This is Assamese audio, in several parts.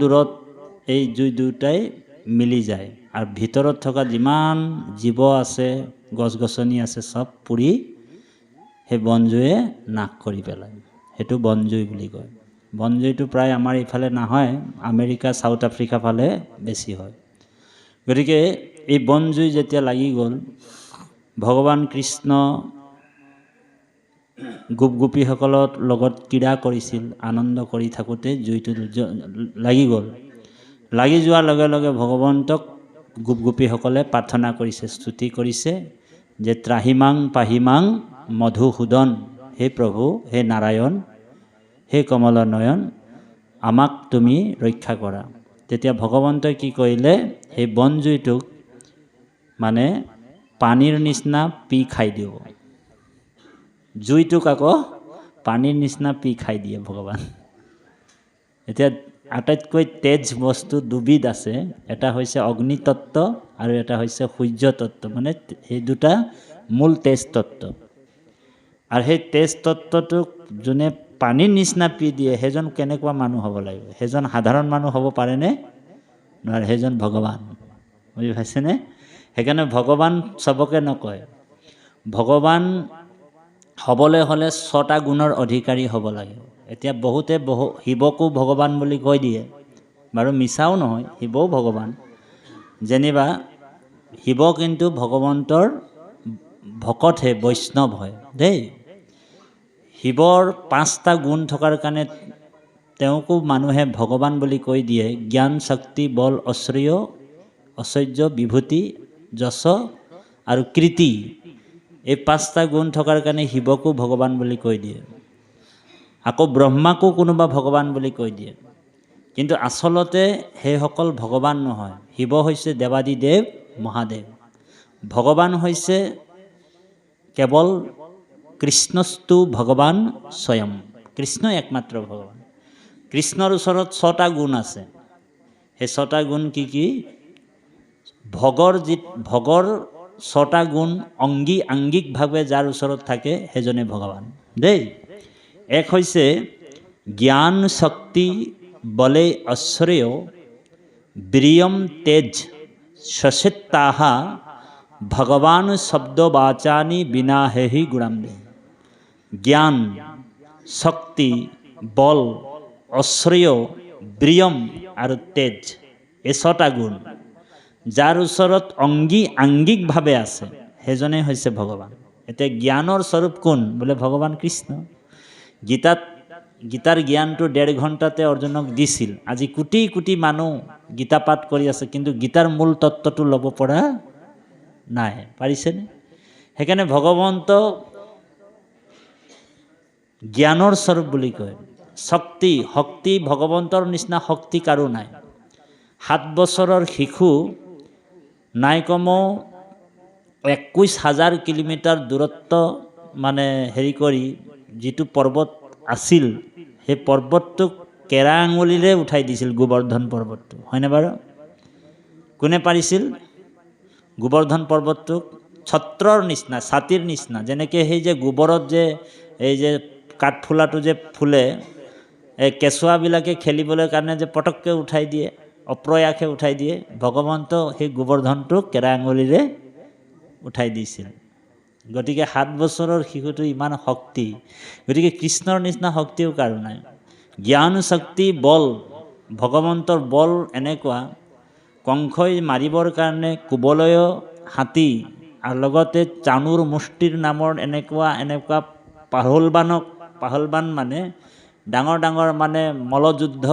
দূৰত এই জুই দুটাই মিলি যায় আৰু ভিতৰত থকা যিমান জীৱ আছে গছ গছনি আছে সব পুৰি সেই বনজুয়ে নাশ কৰি পেলায়। সেইটো বনজুই বুলি কয়। বনজুইটো প্ৰায় আমাৰ ইফালে নহয়, আমেৰিকা সাউথ আফ্ৰিকা ফালে বেছি হয়। গতিকে এই বনজুই যেতিয়া লাগি গ'ল, ভগৱান কৃষ্ণ গোপগোপীসকলৰ লগত ক্ৰীড়া কৰিছিল, আনন্দ কৰি থাকোঁতে জুইটো লাগি গ'ল। লাগি যোৱাৰ লগে লগে ভগৱন্তক গোপগোপীসকলে প্ৰাৰ্থনা কৰিছে, স্তুতি কৰিছে যে ত্ৰাহিমাং পাহিমাং মধুসূদন, হে প্ৰভু, হে নাৰায়ণ, হে কমলনয়ন, আমাক তুমি ৰক্ষা কৰা। তেতিয়া ভগৱন্তই কি কৰিলে, সেই বনজুইটোক মানে পানীৰ নিচিনা পি খাই দিব। জুইটোক আকৌ পানীৰ নিচিনা পি খাই দিয়ে ভগৱান। এতিয়া আটাইতকৈ তেজ বস্তু দুবিধ আছে, এটা হৈছে অগ্নিতত্ত্ব আৰু এটা হৈছে সূৰ্য তত্ত্ব, মানে সেই দুটা মূল তেজ তত্ত্ব। আৰু সেই তেজ তত্ত্বটোক যোনে পানীৰ নিচিনা পি দিয়ে, সেইজন কেনেকুৱা মানুহ হ'ব লাগিব? সেইজন সাধাৰণ মানুহ হ'ব পাৰেনে? নোৱাৰে, সেইজন ভগৱান। বুজি পাইছেনে? সেইকাৰণে ভগৱান চবকে নকয়। ভগৱান হ'বলৈ হ'লে 6টা গুণৰ অধিকাৰী হ'ব লাগে। এতিয়া বহুতে শিৱকো ভগৱান বুলি কৈ দিয়ে, বাৰু মিছাও নহয়, শিৱও ভগৱান। যেনিবা শিৱ কিন্তু ভগৱন্তৰ ভকতহে, বৈষ্ণৱ হয় দেই। শিৱৰ 5টা গুণ থকাৰ কাৰণে তেওঁকো মানুহে ভগৱান বুলি কৈ দিয়ে। জ্ঞান, শক্তি, বল, ঐশ্বৰ্য, বিভূতি, যশ আৰু কীৰ্তি। এই 5টা গুণ থকাৰ কাৰণে শিৱকো ভগৱান বুলি কৈ দিয়ে। আকৌ ব্ৰহ্মাকো কোনোবা ভগৱান বুলি কৈ দিয়ে। কিন্তু আচলতে সেইসকল ভগৱান নহয়। শিৱ হৈছে দেৱাদিদেৱ মহাদেৱ। ভগৱান হৈছে কেৱল কৃষ্ণস্তু ভগৱান স্বয়ং। কৃষ্ণই একমাত্ৰ ভগৱান। কৃষ্ণৰ ওচৰত 6টা গুণ আছে। সেই 6টা গুণ কি কি? ভগৰ 6টা গুণ আংগিকভাৱে যাৰ ওচৰত থাকে সেইজনে ভগৱান দেই। এক হৈছে জ্ঞান, শক্তি, বলে, ঐশ্বৰ্য, বীৰ্যম, তেজ, সচিত্তাহা ভগৱান শব্দবাচানি বিনা হেহি গুণাম্বে। জ্ঞান, শক্তি, বল, ঐশ্বৰ্য, বীৰ্যম আৰু তেজ, এই 6টা গুণ যাৰ ওচৰত আংগিকভাৱে আছে সেইজনে হৈছে ভগৱান। এতিয়া জ্ঞানৰ স্বৰূপ কোন? বোলে ভগৱান কৃষ্ণ। গীতাৰ জ্ঞানটো 1.5 ঘণ্টাতে অৰ্জুনক দিছিল। আজি কোটি কোটি মানুহ গীতা পাঠ কৰি আছে, কিন্তু গীতাৰ মূল তত্ত্বটো ল'ব পৰা নাই। পাৰিছেনে? সেইকাৰণে ভগৱন্ত জ্ঞানৰ স্বৰূপ বুলি কয়। শক্তি ভগৱন্তৰ নিচিনা শক্তি কাৰো নাই। 7 বছৰৰ শিশু নাই কমেও 21,000 কিলোমিটাৰ দূৰত্ব মানে কৰি যিটো পৰ্বত আছিল, সেই পৰ্বতটোক কেৰা আঙুলিৰে উঠাই দিছিল, গোবৰ্ধন পৰ্বতটো। হয়নে বাৰু? কোনে পাৰিছিল? গোবৰ্ধন পৰ্বতটোক ছত্ৰৰ নিচিনা, ছাতিৰ নিচিনা, যেনেকৈ সেই যে গোবৰত যে এই যে কাঠফুলাটো যে ফুলে, এই কেঁচুৱাবিলাকে খেলিবলৈ কাৰণে যে পটককৈ উঠাই দিয়ে, অপ্ৰয়াসে উঠাই দিয়ে, ভগৱন্ত সেই গোবৰ্ধনটোক কেৰা আঙুলিৰে উঠাই দিছিল। গতিকে 7 বছৰৰ শিশুটো ইমান শক্তি। গতিকে কৃষ্ণৰ নিচিনা শক্তিও কাৰো নাই। জ্ঞান, শক্তি, বল, ভগৱন্তৰ বল এনেকুৱা, কংসই মাৰিবৰ কাৰণে কুবলয় হাতী আৰু লগতে চানুৰ মুষ্টিৰ নামৰ এনেকুৱা পাহলবান মানে ডাঙৰ মানে মল্লযুদ্ধ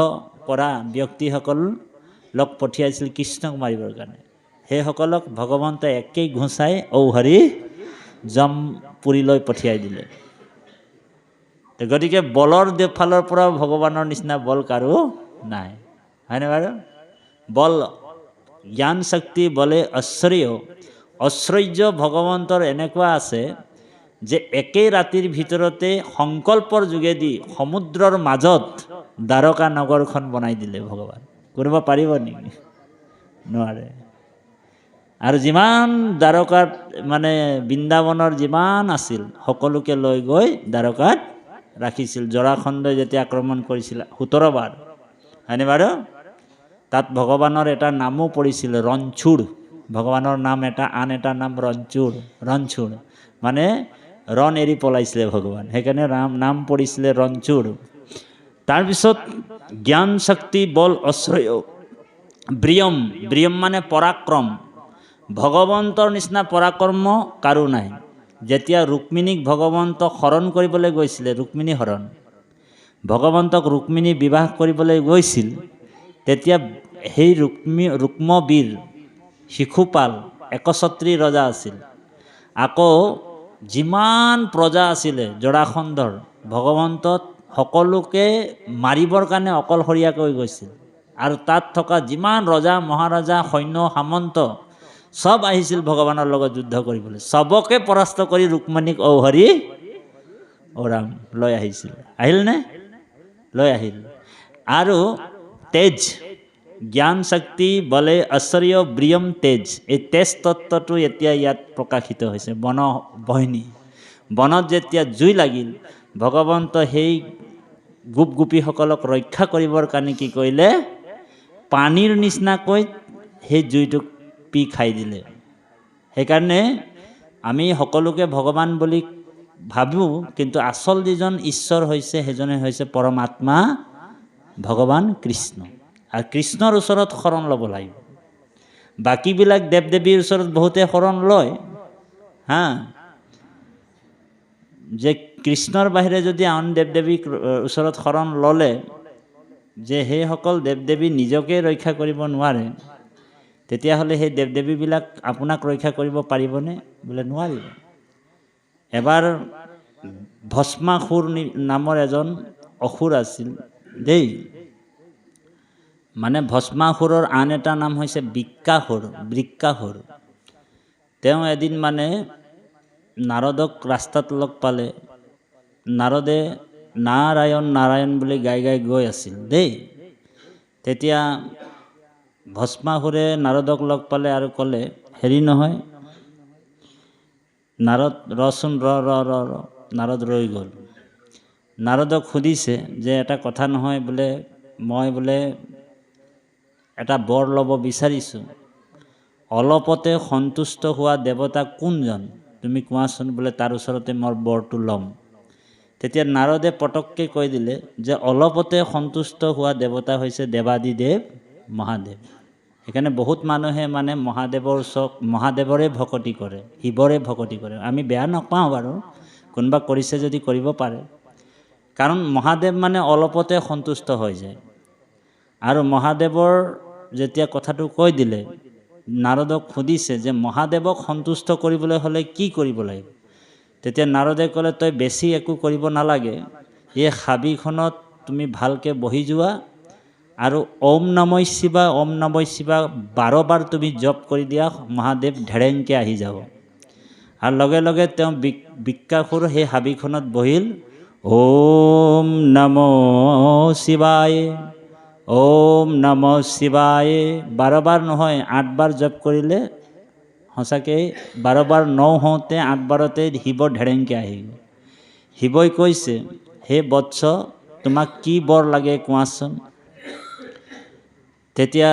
কৰা ব্যক্তিসকলক পঠিয়াইছিল কৃষ্ণক মাৰিবৰ কাৰণে। সেইসকলক ভগৱন্ত একেই ঘোচাই ঔহৰি জমপুৰীলৈ পঠিয়াই দিলে। গতিকে বলৰ ফালৰ পৰাও ভগৱানৰ নিচিনা বল কাৰো নাই। হয়নে বাৰু? বল, জ্ঞান, শক্তি, বলে, ঐশ্বৰ্য ভগৱন্তৰ এনেকুৱা আছে যে একেই ৰাতিৰ ভিতৰতে সংকল্পৰ যোগেদি সমুদ্ৰৰ মাজত দ্বাৰকা নগৰখন বনাই দিলে ভগৱান। কৰিব পাৰিব নেকি? নোৱাৰে। আৰু যিমান দ্বাৰকাত মানে বৃন্দাবনৰ যিমান আছিল সকলোকে লৈ গৈ দ্বাৰকাত ৰাখিছিল। জৰাসন্ধই যেতিয়া আক্ৰমণ কৰিছিল 17 বাৰ। হয়নে বাৰু? তাত ভগৱানৰ এটা নামো পৰিছিল ৰণছুৰ। ভগৱানৰ নাম এটা আন এটা নাম ৰণছুৰ মানে ৰণ এৰি পলাইছিলে ভগৱান, সেইকাৰণে নাম পৰিছিলে ৰণছুৰ। তাৰপিছত জ্ঞান শক্তি বল ঐশ্বৰ্য ব্ৰিয়ম মানে পৰাক্ৰম। ভগৱন্তৰ নিচিনা পৰাক্ৰম কাৰো নাই। যেতিয়া ৰুক্মিণীক ভগৱন্তক হৰণ কৰিবলৈ গৈছিলে, ৰুক্মিণী হৰণ, ভগৱন্তক ৰুক্মিণী বিবাহ কৰিবলৈ গৈছিল, তেতিয়া সেই ৰুক্মবীৰ শিশুপাল একছত্ৰী ৰজা আছিল। আকৌ যিমান প্ৰজা আছিলে জৰাসন্ধৰ, ভগৱন্তক সকলোকে মাৰিবৰ কাৰণে অকলশৰীয়াকৈ গৈছিল। আৰু তাত থকা যিমান ৰজা মহাৰজা সৈন্য সামন্ত সব আহিছিল ভগৱানৰ লগত যুদ্ধ কৰিবলৈ। সবকে পৰাস্ত কৰি ৰুক্মিণীক ঔহৰি ওৰাম লৈ আহিছিল। আহিলনে? লৈ আহিল। আৰু তেজ, জ্ঞান শক্তি বলে ঐশ্বৰ্য ব্ৰিয়ম তেজ, এই তেজ তত্ত্বটো এতিয়া ইয়াত প্ৰকাশিত হৈছে। বনবাহিনী, বনত যেতিয়া জুই লাগিল, ভগৱন্ত সেই গোপীসকলক ৰক্ষা কৰিবৰ কাৰণে কি কৰিলে, পানীৰ নিচিনাকৈ সেই জুইটোক পি খাই দিলে। সেইকাৰণে আমি সকলোকে ভগৱান বুলি ভাবোঁ, কিন্তু আচল যিজন ঈশ্বৰ হৈছে সেইজনে হৈছে পৰমাত্মা ভগৱান কৃষ্ণ। আৰু কৃষ্ণৰ ওচৰত শৰণ ল'ব লাগিব। বাকীবিলাক দেৱ দেৱীৰ ওচৰত বহুতে শৰণ লয়, যে কৃষ্ণৰ বাহিৰে যদি আন দেৱ দেৱীক ওচৰত শৰণ ল'লে, যে সেইসকল দেৱ দেৱী নিজকে ৰক্ষা কৰিব নোৱাৰে, তেতিয়াহ'লে সেই দেৱ দেৱীবিলাক আপোনাক ৰক্ষা কৰিব পাৰিবনে? বোলে নোৱাৰিব। এবাৰ ভস্মাসুৰ নামৰ এজন অসুৰ আছিল দেই। মানে ভস্মাসুৰৰ আন এটা নাম হৈছে বৃক্কাসুৰ। তেওঁ এদিন মানে নাৰদক ৰাস্তাত লগ পালে। নাৰদে নাৰায়ণ নাৰায়ণ বুলি গাই গাই গৈ আছিল দেই। তেতিয়া ভস্মাসুৰে নাৰদক লগ পালে আৰু ক'লে, হেৰি নহয় নাৰদ, ৰচোন ৰ। নাৰদ ৰৈ গ'ল। নাৰদক সুধিছে যে এটা কথা নহয়, বোলে মই বোলে এটা বৰ ল'ব বিচাৰিছোঁ, অলপতে সন্তুষ্ট হোৱা দেৱতা কোনজন তুমি কোৱাচোন, বোলে তাৰ ওচৰতে মই বৰটো ল'ম। তেতিয়া নাৰদে পটককৈ কৈ দিলে যে অলপতে সন্তুষ্ট হোৱা দেৱতা হৈছে দেৱাদিদেৱ মহাদেৱ। সেইকাৰণে বহুত মানুহে মানে মহাদেৱৰে ভকতি কৰে, শিৱৰে ভকতি কৰে। আমি বেয়া নাপাওঁ বাৰু, কোনোবা কৰিছে যদি কৰিব পাৰে। কাৰণ মহাদেৱ মানে অলপতে সন্তুষ্ট হৈ যায়। আৰু মহাদেৱৰ যেতিয়া কথাটো কৈ দিলে, নাৰদক সুধিছে যে মহাদেৱক সন্তুষ্ট কৰিবলৈ হ'লে কি কৰিব লাগিব? তেতিয়া নাৰদে ক'লে, তই বেছি একো কৰিব নালাগে, এই হাবিখনত তুমি ভালকৈ বহি যোৱা আৰু ওম নমঃ শিৱায় 12 বাৰ তুমি জপ কৰি দিয়া, মহাদেৱ ঢেৰেংকৈ আহি যাব। আৰু লগে লগে তেওঁ বৃক্কাসুৰ সেই হাবিখনত বহিল। ওম নমঃ শিৱায়, ওম নমঃ শিৱায় 12 বাৰ নহয় 8 বাৰ জপ কৰিলে সঁচাকৈ 12 বাৰ হওঁতে 8 বাৰতে শিৱ ঢেৰেংকৈ আহিল। শিৱই কৈছে, হে বৎস, তোমাক কি বৰ লাগে কোৱাচোন? তেতিয়া